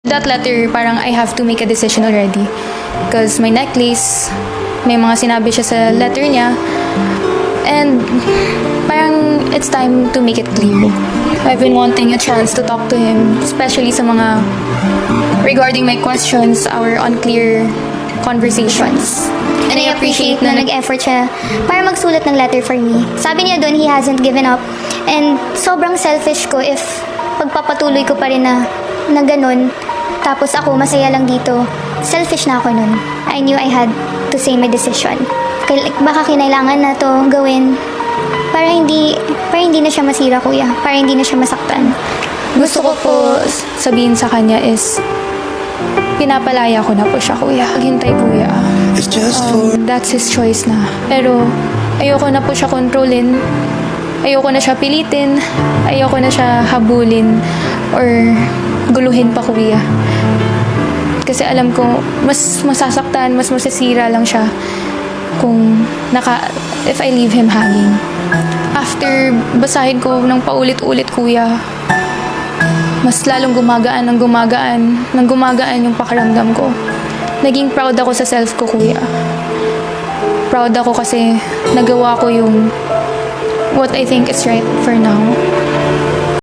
That letter, parang I have to make a decision already. Because my necklace, may mga sinabi siya sa letter niya. And parang it's time to make it clear. I've been wanting a chance to talk to him, especially sa mga regarding my questions, our unclear conversations. And I appreciate na nag-effort siya para magsulat ng letter for me. Sabi niya doon, he hasn't given up. And sobrang selfish ko if pagpapatuloy ko pa rin na ganun. Tapos ako, masaya lang dito. Selfish na ako nun. I knew I had to say my decision. Baka kinailangan na to gawin para hindi na siya masira, kuya. Para hindi na siya masaktan. Gusto ko po sabihin sa kanya is, pinapalaya ko na po siya, kuya. Maghintay, kuya. That's his choice na. Pero, ayoko na po siya kontrolin. Ayoko na siya pilitin. Ayoko na siya habulin. Or guluhin pa, kuya. Kasi alam ko, mas masasaktan, mas masasira lang siya kung if I leave him hanging. After basahin ko ng paulit-ulit, kuya, mas lalong gumagaan yung pakiramdam ko. Naging proud ako sa self ko, kuya. Proud ako kasi nagawa ko yung what I think is right for now.